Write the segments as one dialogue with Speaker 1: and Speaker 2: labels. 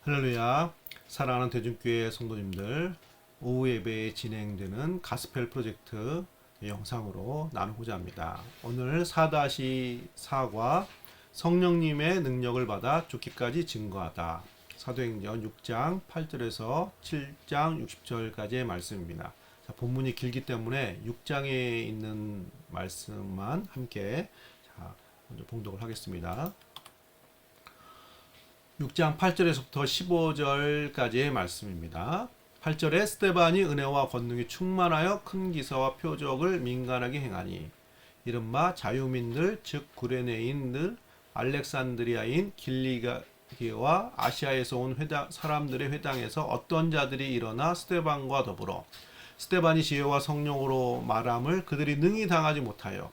Speaker 1: 할렐루야. 사랑하는 대중교회 성도님들, 오후 예배에 진행되는 가스펠 프로젝트 영상으로 나누고자 합니다. 오늘 4-4과 성령님의 능력을 받아 죽기까지 증거하다, 사도행전 6장 8절에서 7장 60절까지의 말씀입니다. 자, 본문이 길기 때문에 6장에 있는 말씀만 함께 먼저 봉독을 하겠습니다. 6장 8절에서부터 15절까지의 말씀입니다. 8절에 스데반이 은혜와 권능이 충만하여 큰 기사와 표적을 민간하게 행하니 이른바 자유민들 즉 구레네인들 알렉산드리아인 길리기와 아시아에서 온 사람들의 회당에서 어떤 자들이 일어나 스데반과 더불어 스데반이 지혜와 성령으로 말함을 그들이 능히 당하지 못하여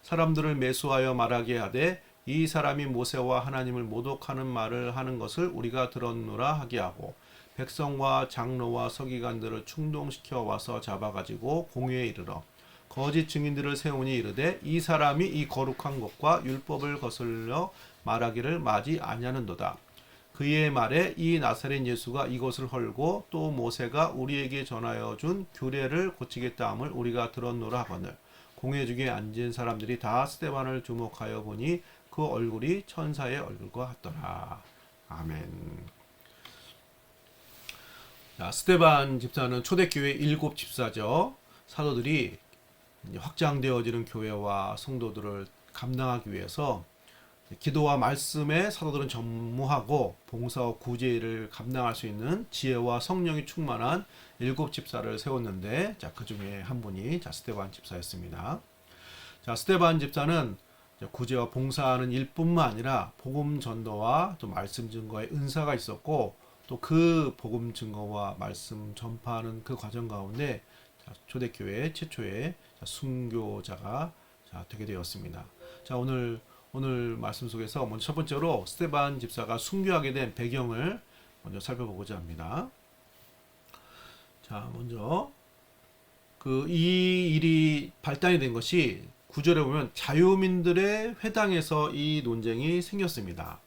Speaker 1: 사람들을 매수하여 말하게 하되 이 사람이 모세와 하나님을 모독하는 말을 하는 것을 우리가 들었노라 하게 하고 백성과 장로와 서기관들을 충동시켜 와서 잡아가지고 공회에 이르러 거짓 증인들을 세우니 이르되 이 사람이 이 거룩한 것과 율법을 거슬러 말하기를 마지 아니하는도다. 그의 말에 이 나사렛 예수가 이것을 헐고 또 모세가 우리에게 전하여 준 규례를 고치겠다 함을 우리가 들었노라 하거늘 공회 중에 앉은 사람들이 다 스데반을 주목하여 보니 그 얼굴이 천사의 얼굴과 같더라. 아멘. 자, 스데반 집사는 초대교회 7 집사죠. 사도들이 이제 확장되어지는 교회와 성도들을 감당하기 위해서 기도와 말씀에 사도들은 전무하고 봉사와 구제를 감당할 수 있는 지혜와 성령이 충만한 7 집사를 세웠는데, 자, 그 중에 한 분이 스데반 집사였습니다. 자, 스데반 집사는 구제와 봉사하는 일뿐만 아니라 복음 전도와 또 말씀 증거의 은사가 있었고, 또 그 복음 증거와 말씀 전파하는 그 과정 가운데 초대교회 최초의 순교자가 되게 되었습니다. 자, 오늘 말씀 속에서 먼저 첫 번째로 스데반 집사가 순교하게 된 배경을 먼저 살펴보고자 합니다. 자, 먼저 이 일이 발단이 된 것이 9절에 보면 자유민들의 회당에서 이 논쟁이 생겼습니다.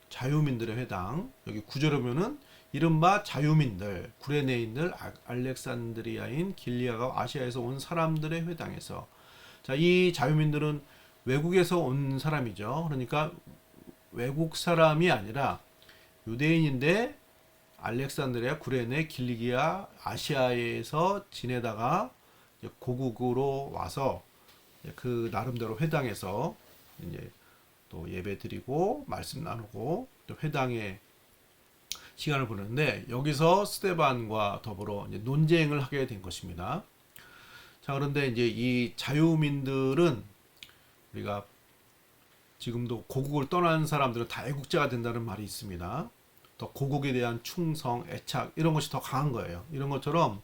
Speaker 1: 자유민들의 회당, 여기 9절에 보면은 이른바 자유민들, 구레네인들, 알렉산드리아인 길리아가 아시아에서 온 사람들의 회당에서, 자, 이 자유민들은 외국에서 온 사람이죠. 그러니까 외국 사람이 아니라 유대인인데 알렉산드리아, 구레네, 길리기아, 아시아에서 지내다가 고국으로 와서 그 나름대로 회당에서 이제 또 예배 드리고 말씀 나누고 또 회당에 시간을 보내는데, 여기서 스데반과 더불어 이제 논쟁을 하게 된 것입니다. 자, 그런데 이제 이 자유민들은 우리가 지금도 고국을 떠난 사람들은 다 애국자가 된다는 말이 있습니다. 또 고국에 대한 충성, 애착 이런 것이 더 강한 거예요. 이런 것처럼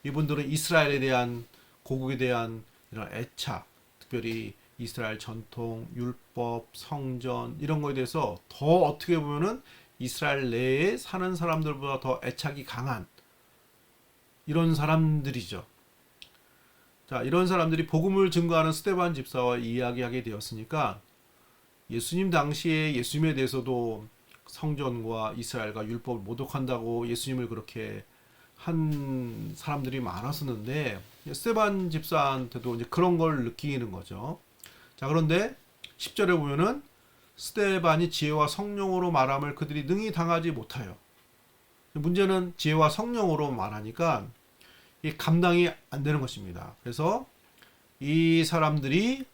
Speaker 1: 이분들은 이스라엘에 대한, 고국에 대한 이런 애착, 특별히 이스라엘 전통, 율법, 성전 이런 거에 대해서 더 어떻게 보면은 이스라엘 내에 사는 사람들보다 더 애착이 강한 이런 사람들이죠. 자, 이런 사람들이 복음을 증거하는 스데반 집사와 이야기하게 되었으니까 예수님 당시에 예수님에 대해서도 성전과 이스라엘과 율법을 모독한다고 예수님을 그렇게 한 사람들이 많았었는데, 스데반 집사한테도 이제 그런 걸 느끼는 거죠. 자, 그런데 10절에 보면은 스데반이 지혜와 성령으로 말함을 그들이 능히 당하지 못하여, 문제는 지혜와 성령으로 말하니까 이 감당이 안 되는 것입니다. 그래서 이 사람들이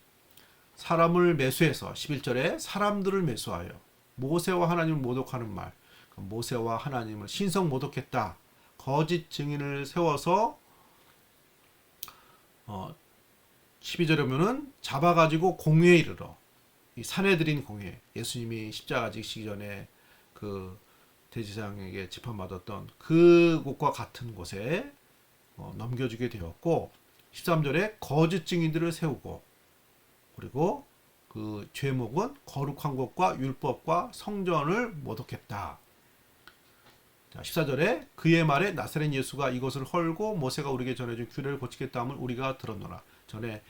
Speaker 1: 사람을 매수해서 11절에 사람들을 매수하여 모세와 하나님을 모독하는 말, 모세와 하나님을 신성 모독했다, 거짓 증인을 세워서 12절에 보면은 잡아가지고 공회에 이르러, 이 산헤드린 공회, 예수님이 십자가 지시기 전에 그 대제사장에게 재판받았던 그곳과 같은 곳에 넘겨주게 되었고, 13절에 거짓 증인들을 세우고, 그리고 그 죄목은 거룩한 것과 율법과 성전을 모독했다. 자, 14절에 그의 말에 나사렛 예수가 이것을 헐고 모세가 우리에게 전해준 규례를 고치겠다 함을 우리가 들었노라. 전에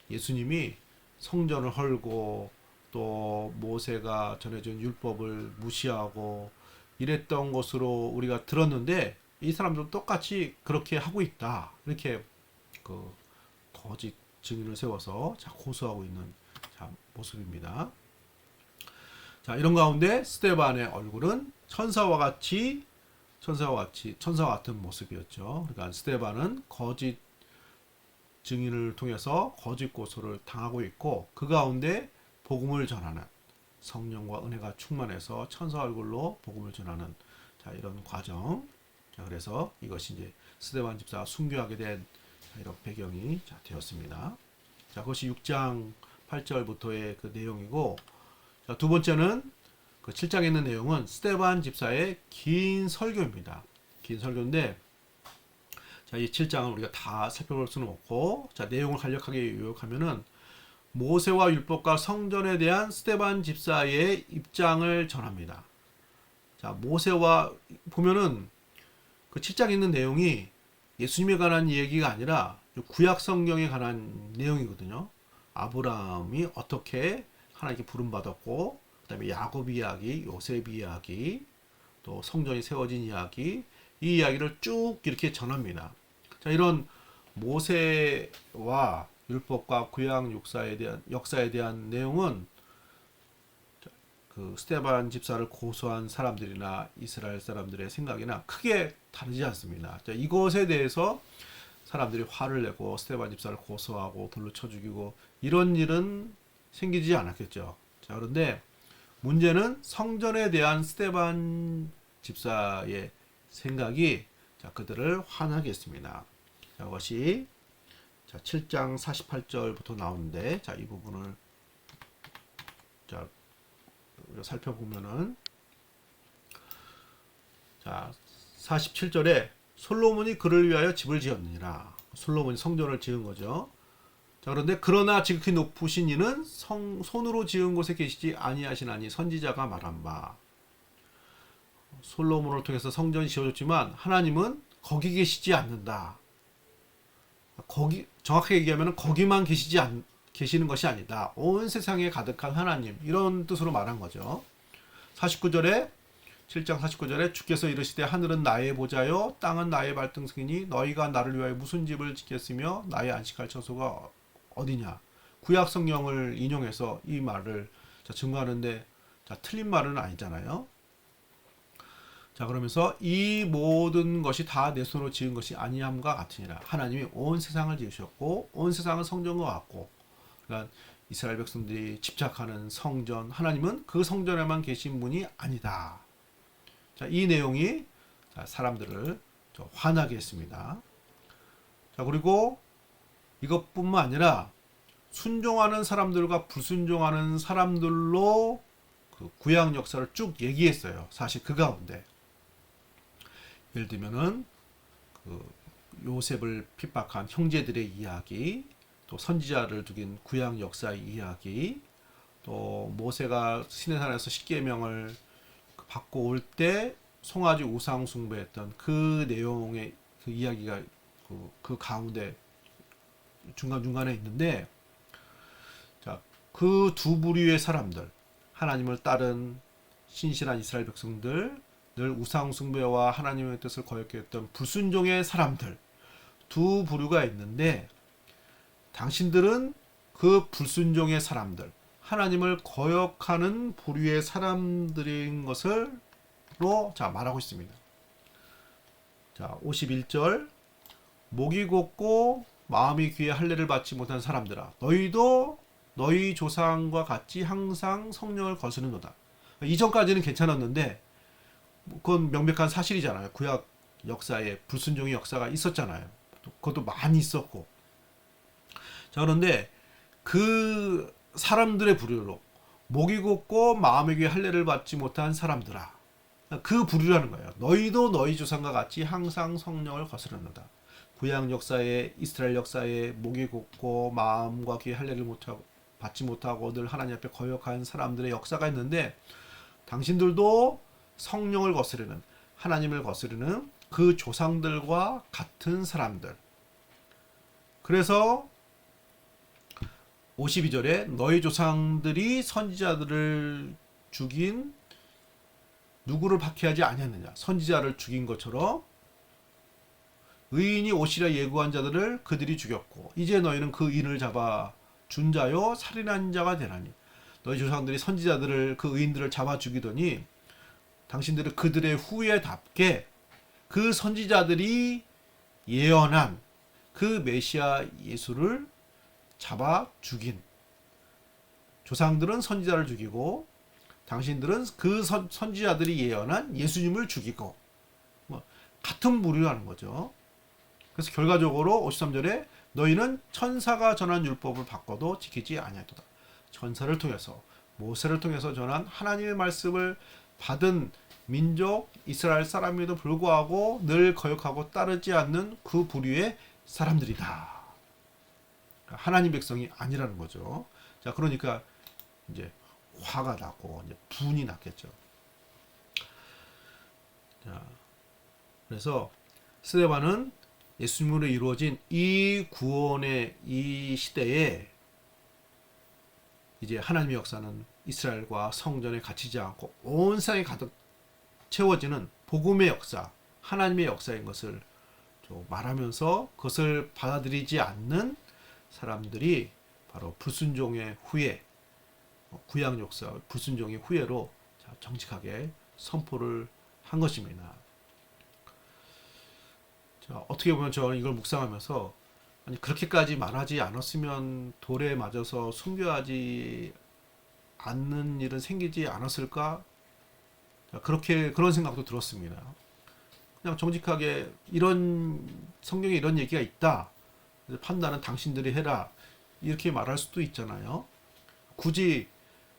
Speaker 1: 예수님이 성전을 헐고 또 모세가 전해준 율법을 무시하고 이랬던 것으로 우리가 들었는데 이 사람들은 똑같이 그렇게 하고 있다. 이렇게 그 거짓 증인을 세워서 자, 고소하고 있는 자, 모습입니다. 자, 이런 가운데 스데반의 얼굴은 천사와 같은 모습이었죠. 그러니까 스데반은 거짓 증인을 통해서 거짓 고소를 당하고 있고 그 가운데 복음을 전하는 성령과 은혜가 충만해서 천사 얼굴로 복음을 전하는 자, 이런 과정. 자, 그래서 이것이 이제 스데반 집사가 순교하게 된 이런 배경이 자, 되었습니다. 자, 그것이 6장 8절부터의 그 내용이고, 자, 두 번째는 그 7장에 있는 내용은 스데반 집사의 긴 설교입니다. 긴 설교인데, 자, 이 7장을 우리가 다 살펴볼 수는 없고, 자, 내용을 간략하게 요약하면은 모세와 율법과 성전에 대한 스데반 집사의 입장을 전합니다. 자, 모세와 보면은 그 7장에 있는 내용이 예수님에 관한 얘기가 아니라 구약 성경에 관한 내용이거든요. 아브라함이 어떻게 하나님께 부름받았고, 그 다음에 야곱 이야기, 요셉 이야기, 또 성전이 세워진 이야기, 이 이야기를 쭉 이렇게 전합니다. 자, 이런 모세와 율법과 구약 역사에 대한 내용은 그 스데반 집사를 고소한 사람들이나 이스라엘 사람들의 생각이나 크게 다르지 않습니다. 자, 이것에 대해서 사람들이 화를 내고 스데반 집사를 고소하고 돌로 쳐 죽이고 이런 일은 생기지 않았겠죠. 자, 그런데 문제는 성전에 대한 스데반 집사의 생각이 자, 그들을 화나게 했습니다. 자, 그것이 자, 7장 48절부터 나오는데 자, 이 부분을 자, 우리가 살펴보면은 자, 47절에 솔로몬이 그를 위하여 집을 지었느니라. 솔로몬이 성전을 지은 거죠. 자, 그런데 그러나 지극히 높으신 이는 손으로 지은 곳에 계시지 아니하시나니 선지자가 말한 바. 솔로몬을 통해서 성전이 지어졌지만 하나님은 거기 계시지 않는다. 거기 정확하게 얘기하면 거기만 계시는 것이 아니다. 온 세상에 가득한 하나님 이런 뜻으로 말한 거죠. 49절에 7장 49절에 주께서 이르시되 하늘은 나의 보좌요 땅은 나의 발등승이니 너희가 나를 위하여 무슨 집을 짓겠으며 나의 안식할 처소가 어디냐. 구약 성경을 인용해서 이 말을 증거하는데 자, 틀린 말은 아니잖아요. 자, 그러면서 이 모든 것이 다 내 손으로 지은 것이 아니함과 같으니라. 하나님이 온 세상을 지으셨고 온 세상은 성전과 같고, 그러니까 이스라엘 백성들이 집착하는 성전, 하나님은 그 성전에만 계신 분이 아니다. 자, 이 내용이 사람들을 화나게 했습니다. 자, 그리고 이것뿐만 아니라 순종하는 사람들과 불순종하는 사람들로 그 구약 역사를 쭉 얘기했어요. 사실 그 가운데 예를 들면은 그 요셉을 핍박한 형제들의 이야기, 또 선지자를 죽인 구약 역사의 이야기, 또 모세가 시내산에서 십계명을 받고 올 때 송아지 우상 숭배했던 그 내용의 그 이야기가 그 가운데 중간중간에 있는데, 자, 그 두 부류의 사람들, 하나님을 따른 신실한 이스라엘 백성들, 늘 우상 숭배와 하나님의 뜻을 거역해 했던 불순종의 사람들, 두 부류가 있는데 당신들은 그 불순종의 사람들, 하나님을 거역하는 부류의 사람들인 것을 자, 말하고 있습니다. 자, 51절 목이 곧고 마음이 귀에 할례를 받지 못한 사람들아 너희도 너희 조상과 같이 항상 성령을 거스르노다. 이전까지는 괜찮았는데 그건 명백한 사실이잖아요. 구약 역사에 불순종의 역사가 있었잖아요. 그것도 많이 있었고. 자, 그런데 그 사람들의 부류로 목이 곧고 마음의 귀에 할례를 받지 못한 사람들아, 그 부류라는 거예요. 너희도 너희 조상과 같이 항상 성령을 거스르노다. 구약 역사에 이스라엘 역사에 목이 곧고 마음과 귀에 할례를 받지 못하고 늘 하나님 앞에 거역한 사람들의 역사가 있는데 당신들도 성령을 거스르는, 하나님을 거스르는 그 조상들과 같은 사람들. 그래서 52절에 너희 조상들이 선지자들을 죽인 누구를 박해하지 아니하느냐. 선지자를 죽인 것처럼 의인이 오시려 예고한 자들을 그들이 죽였고 이제 너희는 그 의인을 잡아 준 자요 살인한 자가 되나니 너희 조상들이 선지자들을 그 의인들을 잡아 죽이더니 당신들은 그들의 후예답게 그 선지자들이 예언한 그 메시아 예수를 잡아 죽인 조상들은 선지자를 죽이고 당신들은 그 선지자들이 예언한 예수님을 죽이고 뭐 같은 부류라는 거죠. 그래서 결과적으로 53절에 너희는 천사가 전한 율법을 바꿔도 지키지 아니하도다. 천사를 통해서 모세를 통해서 전한 하나님의 말씀을 받은 민족 이스라엘 사람에도 불구하고 늘 거역하고 따르지 않는 그 부류의 사람들이다. 하나님 백성이 아니라는 거죠. 자, 그러니까 이제 화가 나고 이제 분이 났겠죠. 자, 그래서 스데반은 예수님으로 이루어진 이 구원의 이 시대에 이제 하나님의 역사는 이스라엘과 성전에 갇히지 않고 온 세상에 가득 채워지는 복음의 역사, 하나님의 역사인 것을 말하면서 그것을 받아들이지 않는 사람들이 바로 불순종의 후예, 구약 역사 불순종의 후예로 정직하게 선포를 한 것입니다. 자, 어떻게 보면 저는 이걸 묵상하면서 아니 그렇게까지 말하지 않았으면 돌에 맞아서 순교하지 않는 일은 생기지 않았을까? 자, 그런 생각도 들었습니다. 그냥 정직하게 이런 성경에 이런 얘기가 있다. 판단은 당신들이 해라. 이렇게 말할 수도 있잖아요. 굳이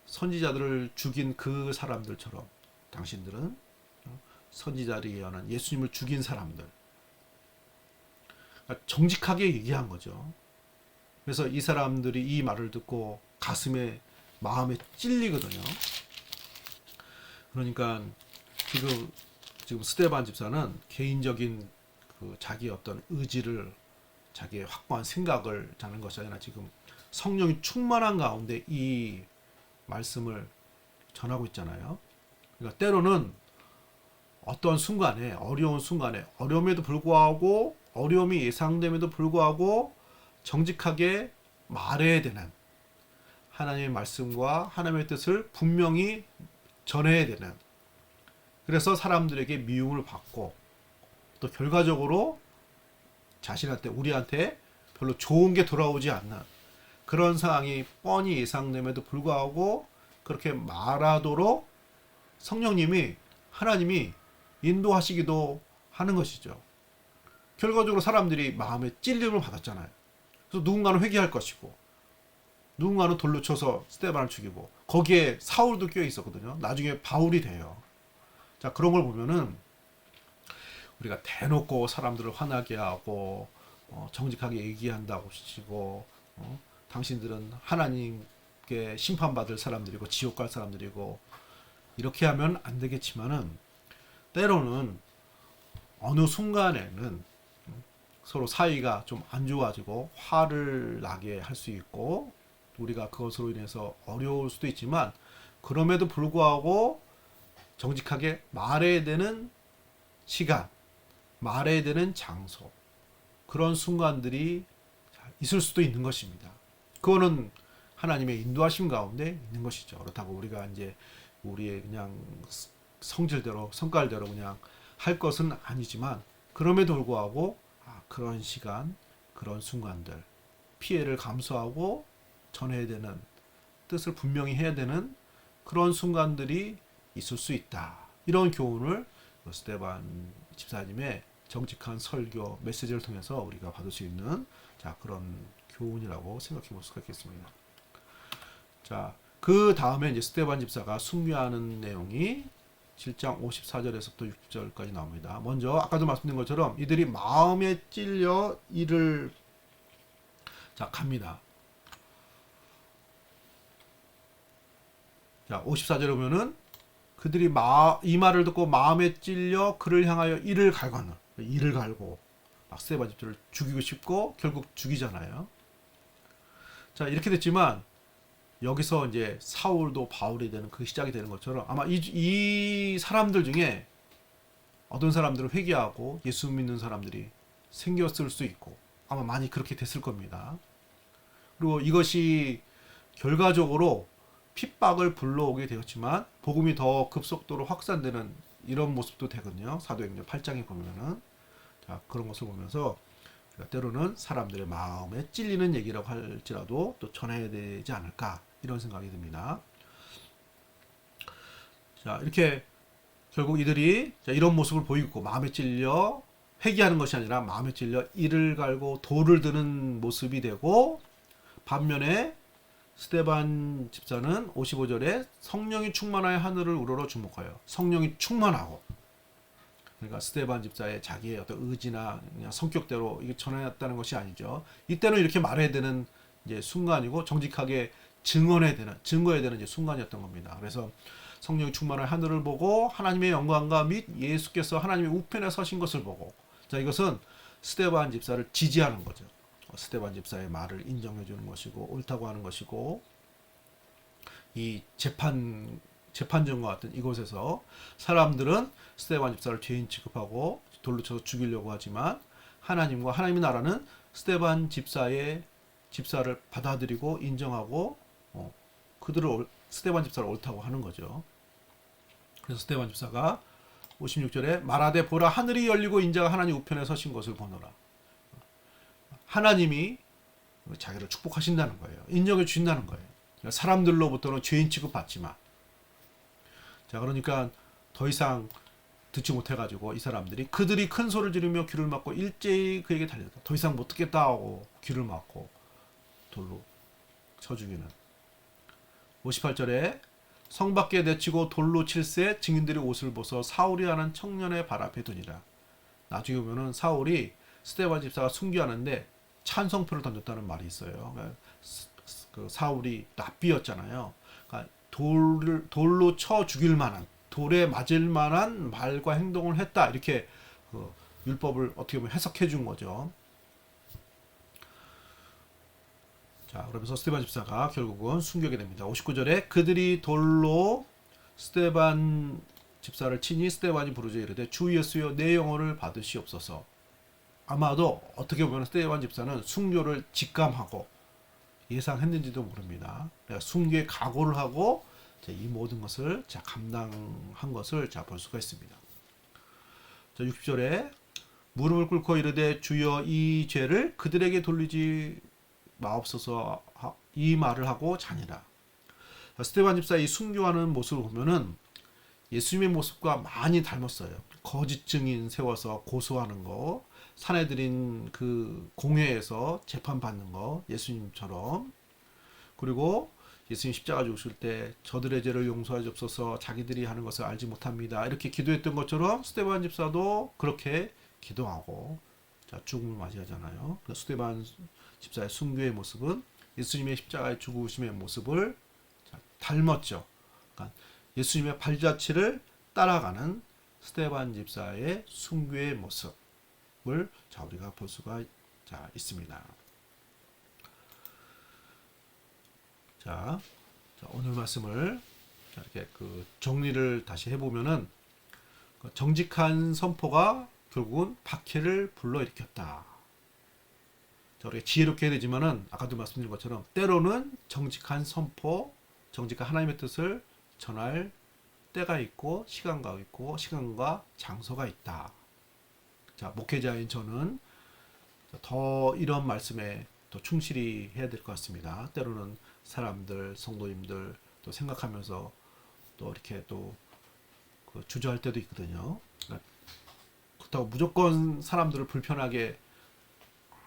Speaker 1: 선지자들을 죽인 그 사람들처럼 당신들은 선지자들이 예언한 예수님을 죽인 사람들. 그러니까 정직하게 얘기한 거죠. 그래서 이 사람들이 이 말을 듣고 가슴에 마음에 찔리거든요. 그러니까 지금 스데반 집사는 개인적인 그 자기 어떤 의지를 자기의 확고한 생각을 자는 것이 아니라 지금 성령이 충만한 가운데 이 말씀을 전하고 있잖아요. 그러니까 때로는 어떤 순간에 어려운 순간에 어려움에도 불구하고 어려움이 예상됨에도 불구하고 정직하게 말해야 되는 하나님의 말씀과 하나님의 뜻을 분명히 전해야 되는 그래서 사람들에게 미움을 받고 또 결과적으로 자신한테 우리한테 별로 좋은 게 돌아오지 않는 그런 상황이 뻔히 예상됨에도 불구하고 그렇게 말하도록 성령님이 하나님이 인도하시기도 하는 것이죠. 결과적으로 사람들이 마음에 찔림을 받았잖아요. 그래서 누군가는 회개할 것이고 누군가는 돌로 쳐서 스데반을 죽이고 거기에 사울도 껴 있었거든요. 나중에 바울이 돼요. 자, 그런 걸 보면은 우리가 대놓고 사람들을 화나게 하고 정직하게 얘기한다고 치고 당신들은 하나님께 심판받을 사람들이고 지옥 갈 사람들이고 이렇게 하면 안 되겠지만은 때로는 어느 순간에는 서로 사이가 좀 안 좋아지고 화를 나게 할 수 있고 우리가 그것으로 인해서 어려울 수도 있지만 그럼에도 불구하고 정직하게 말해야 되는 시간, 말해야 되는 장소 그런 순간들이 있을 수도 있는 것입니다. 그거는 하나님의 인도하심 가운데 있는 것이죠. 그렇다고 우리가 이제 우리의 그냥 성질대로 성깔대로 그냥 할 것은 아니지만 그럼에도 불구하고 그런 시간, 그런 순간들 피해를 감수하고 전해야 되는 뜻을 분명히 해야 되는 그런 순간들이 있을 수 있다. 이런 교훈을 스데반 집사님의 정직한 설교 메시지를 통해서 우리가 받을 수 있는 그런 교훈이라고 생각해 볼 수가 있겠습니다. 자, 그 다음에 이제 스데반 집사가 순교하는 내용이 7장 54절에서부터 60절까지 나옵니다. 먼저 아까도 말씀드린 것처럼 이들이 마음에 찔려 이를 갑니다. 자, 54절에 보면은 그들이 이 말을 듣고 마음에 찔려 그를 향하여 이를 갈거늘 이를 갈고 막 스데반 집사를 죽이고 싶고 결국 죽이잖아요. 자, 이렇게 됐지만 여기서 이제 사울도 바울이 되는 그 시작이 되는 것처럼 아마 이 사람들 중에 어떤 사람들은 회개하고 예수 믿는 사람들이 생겼을 수 있고 아마 많이 그렇게 됐을 겁니다. 그리고 이것이 결과적으로 핍박을 불러오게 되었지만 복음이 더 급속도로 확산되는 이런 모습도 되거든요. 사도행전 8장에 보면은 자, 그런 것을 보면서 때로는 사람들의 마음에 찔리는 얘기라고 할지라도 또 전해야 되지 않을까 이런 생각이 듭니다. 자, 이렇게 결국 이들이 이런 모습을 보이고 마음에 찔려 회개하는 것이 아니라 마음에 찔려 이를 갈고 돌을 드는 모습이 되고, 반면에 스데반 집사는 55절에 성령이 충만하여 하늘을 우러러 주목하여, 성령이 충만하고, 그러니까 스데반 집사의 자기의 어떤 의지나 그냥 성격대로 이게 전해졌다는 것이 아니죠. 이때는 이렇게 말해야 되는 이제 순간이고 정직하게 증거해야 되는 이제 순간이었던 겁니다. 그래서 성령이 충만한 하늘을 보고 하나님의 영광과 및 예수께서 하나님의 우편에 서신 것을 보고, 자, 이것은 스데반 집사를 지지하는 거죠. 스데반 집사의 말을 인정해 주는 것이고 옳다고 하는 것이고, 이 재판정과 같은 이곳에서 사람들은 스데반 집사를 죄인 취급하고 돌로 쳐서 죽이려고 하지만 하나님과 하나님의 나라는 스데반 집사를 받아들이고 인정하고 스데반 집사를 옳다고 하는 거죠. 그래서 스데반 집사가 56절에 말하되 보라 하늘이 열리고 인자가 하나님 우편에 서신 것을 보노라. 하나님이 자기를 축복하신다는 거예요. 인정해 주신다는 거예요. 사람들로부터는 죄인 취급받지만, 자, 그러니까 더 이상 듣지 못해가지고 이 사람들이 그들이 큰 소리를 지르며 귀를 막고 일제히 그에게 달렸다. 더 이상 못 듣겠다 하고 귀를 막고 돌로 쳐 죽이는. 58절에 성 밖에 내치고 돌로 칠세 증인들이 옷을 벗어 사울이 하는 청년의 발 앞에 두니라. 나중에 보면은 사울이 스데반 집사가 순교하는데 찬성표를 던졌다는 말이 있어요. 그러니까 그 사울이 랍비였잖아요. 그러니까 돌로 쳐 죽일 만한, 돌에 맞을 만한 말과 행동을 했다, 이렇게 율법을 어떻게 보면 해석해 준 거죠. 자, 그러면서 스데반 집사가 결국은 순교하게 됩니다. 59절에 그들이 돌로 스데반 집사를 치니 스데반이 부르짖어 이르되 주 예수여 내 영혼을 받으시옵소서. 아마도 어떻게 보면 스데반 집사는 순교를 직감하고 예상했는지도 모릅니다. 순교의 각오를 하고 이 모든 것을 감당한 것을 볼 수가 있습니다. 60절에 무릎을 꿇고 이르되 주여 이 죄를 그들에게 돌리지 마옵소서, 이 말을 하고 자니라. 스데반 집사의 순교하는 모습을 보면은 예수님의 모습과 많이 닮았어요. 거짓 증인 세워서 고소하는 거, 사내들인 그 공회에서 재판받는 거, 예수님처럼. 그리고 예수님 십자가 죽으실 때 저들의 죄를 용서하여 주옵소서, 자기들이 하는 것을 알지 못합니다, 이렇게 기도했던 것처럼 스데반 집사도 그렇게 기도하고 죽음을 맞이하잖아요. 스데반 집사의 순교의 모습은 예수님의 십자가의 죽으심의 모습을 닮았죠. 그러니까 예수님의 발자취를 따라가는 스데반 집사의 순교의 모습을 우리가 볼 수가 있습니다. 자, 오늘 말씀을 이렇게 정리를 다시 해보면은, 정직한 선포가 결국은 박해를 불러일으켰다. 우리가 지혜롭게 해야 되지만은 아까도 말씀드린 것처럼 때로는 정직한 선포, 정직한 하나님의 뜻을 전할 때가 있고 시간과 장소가 있다. 자, 목회자인 저는 더 이런 말씀에 더 충실히 해야 될 것 같습니다. 때로는 사람들, 성도님들 또 생각하면서 또 이렇게 또 주저할 때도 있거든요. 그러니까 그렇다고 무조건 사람들을 불편하게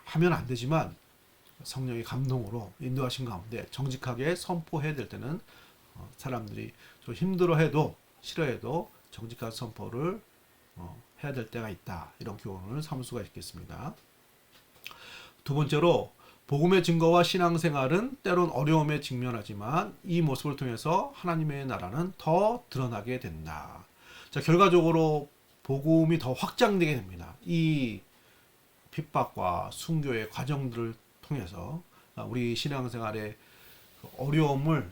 Speaker 1: 하면 안 되지만 성령의 감동으로 인도하신 가운데 정직하게 선포해야 될 때는 사람들이 좀 힘들어해도 싫어해도 정직한 선포를 해야 될 때가 있다. 이런 교훈을 삼을 수가 있겠습니다. 두 번째로, 복음의 증거와 신앙생활은 때론 어려움에 직면하지만 이 모습을 통해서 하나님의 나라는 더 드러나게 된다. 자, 결과적으로 복음이 더 확장되게 됩니다. 이 핍박과 순교의 과정들을 통해서 우리 신앙생활에 어려움을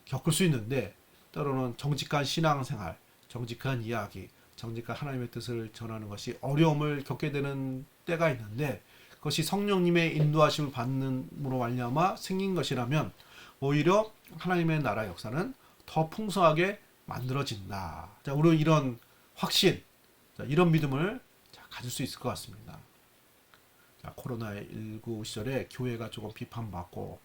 Speaker 1: 겪을 수 있는데 때로는 정직한 신앙생활, 정직한 이야기, 정직한 하나님의 뜻을 전하는 것이 어려움을 겪게 되는 때가 있는데 그것이 성령님의 인도하심을 받는으로 말미암아 생긴 것이라면 오히려 하나님의 나라 역사는 더 풍성하게 만들어진다. 자, 우리 이런 확신, 자, 이런 믿음을 가질 수 있을 것 같습니다. 자, 코로나19 시절에 교회가 조금 비판받고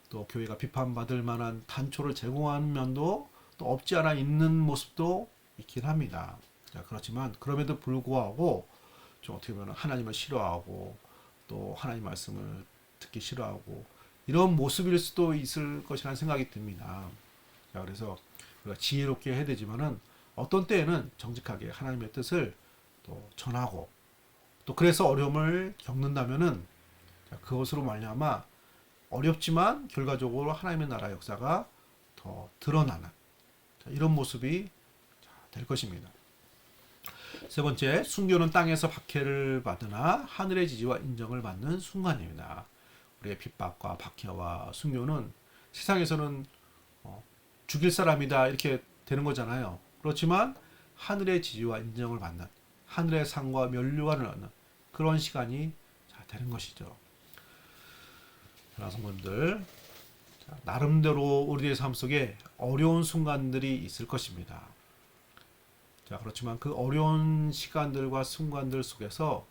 Speaker 1: 또 교회가 비판받을 만한 단초를 제공하는 면도 또 없지 않아 있는 모습도 있긴 합니다. 자, 그렇지만 그럼에도 불구하고 좀 어떻게 보면 하나님을 싫어하고 또 하나님 말씀을 듣기 싫어하고 이런 모습일 수도 있을 것이라는 생각이 듭니다. 자, 그래서 우리가 지혜롭게 해야 되지만은 어떤 때에는 정직하게 하나님의 뜻을 또 전하고 또 그래서 어려움을 겪는다면은 그것으로 말미암아 어렵지만 결과적으로 하나님의 나라 역사가 더 드러나는 이런 모습이 될 것입니다. 세 번째, 순교는 땅에서 박해를 받으나 하늘의 지지와 인정을 받는 순간입니다. 우리의 핍박과 박해와 순교는 세상에서는 죽일 사람이다 이렇게 되는 거잖아요. 그렇지만 하늘의 지지와 인정을 받는 하늘의 상과 면류관을 얻는 그런 시간이 되는 것이죠. 성도님들, 나름대로 우리의 삶 속에 어려운 순간들이 있을 것입니다. 자, 그렇지만 그 어려운 시간들과 순간들 속에서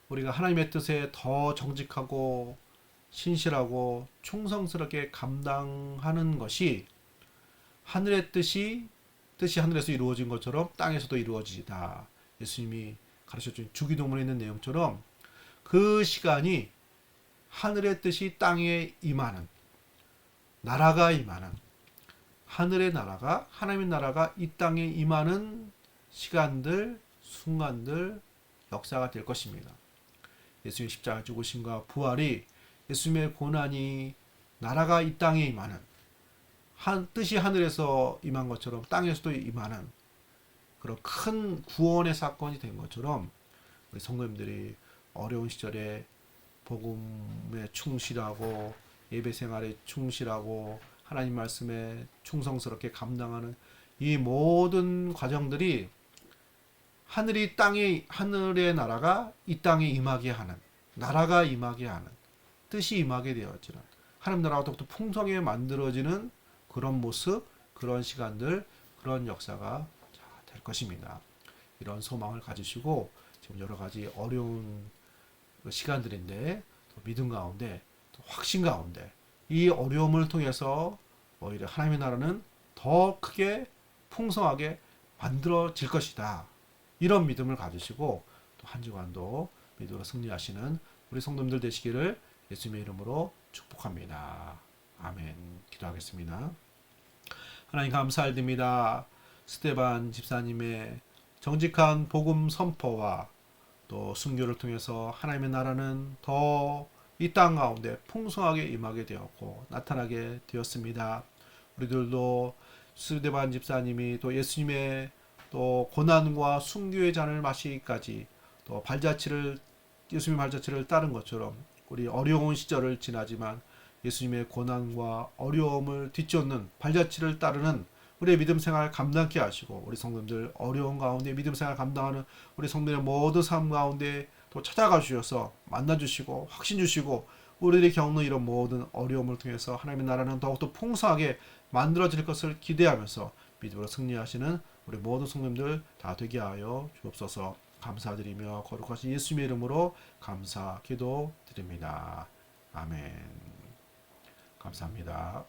Speaker 1: 우리가 하나님의 뜻에 더 정직하고 신실하고 충성스럽게 감당하는 것이 하늘의 뜻이 하늘에서 이루어진 것처럼 땅에서도 이루어지다. 예수님이 가르쳐준 주기도문에 있는 내용처럼 그 시간이 하늘의 뜻이 땅에 임하는 나라가 임하는 하늘의 나라가 하나님의 나라가 이 땅에 임하는 시간들, 순간들, 역사가 될 것입니다. 예수님의 십자가 죽으심과 부활이 예수님의 고난이 나라가 이 땅에 임하는 뜻이 하늘에서 임한 것처럼 땅에서도 임하는 그런 큰 구원의 사건이 된 것처럼 우리 성도님들이 어려운 시절에 복음에 충실하고 예배 생활에 충실하고 하나님 말씀에 충성스럽게 감당하는 이 모든 과정들이 하늘의 나라가 이 땅에 임하게 하는 나라가 임하게 하는 뜻이 임하게 되어지는 하나님 나라가 더욱더 풍성하게 만들어지는 그런 모습, 그런 시간들, 그런 역사가 될 것입니다. 이런 소망을 가지시고 지금 여러 가지 어려운 시간들인데 또 믿음 가운데 또 확신 가운데 이 어려움을 통해서 오히려 하나님의 나라는 더 크게 풍성하게 만들어질 것이다. 이런 믿음을 가지시고 또 한 주간도 믿음으로 승리하시는 우리 성도님들 되시기를 예수님의 이름으로 축복합니다. 아멘. 기도하겠습니다. 하나님 감사드립니다. 스데반 집사님의 정직한 복음 선포와 또 순교를 통해서 하나님의 나라는 더 이 땅 가운데 풍성하게 임하게 되었고 나타나게 되었습니다. 우리들도 스데반 집사님이 또 예수님의 또 고난과 순교의 잔을 마시기까지 또 예수님의 발자취를 따른 것처럼 우리 어려운 시절을 지나지만 예수님의 고난과 어려움을 뒤쫓는 발자취를 따르는 우리의 믿음 생활 감당케 하시고 우리 성도님들 어려운 가운데 믿음 생활 감당하는 우리 성도님의 모든 삶 가운데 또 찾아가 주셔서 만나 주시고 확신 주시고 우리들이 겪는 이런 모든 어려움을 통해서 하나님의 나라는 더욱더 풍성하게 만들어질 것을 기대하면서 믿음으로 승리하시는 우리 모든 성도님들 다 되게 하여 주옵소서. 감사드리며 거룩하신 예수님의 이름으로 감사 기도 드립니다. 아멘. 감사합니다.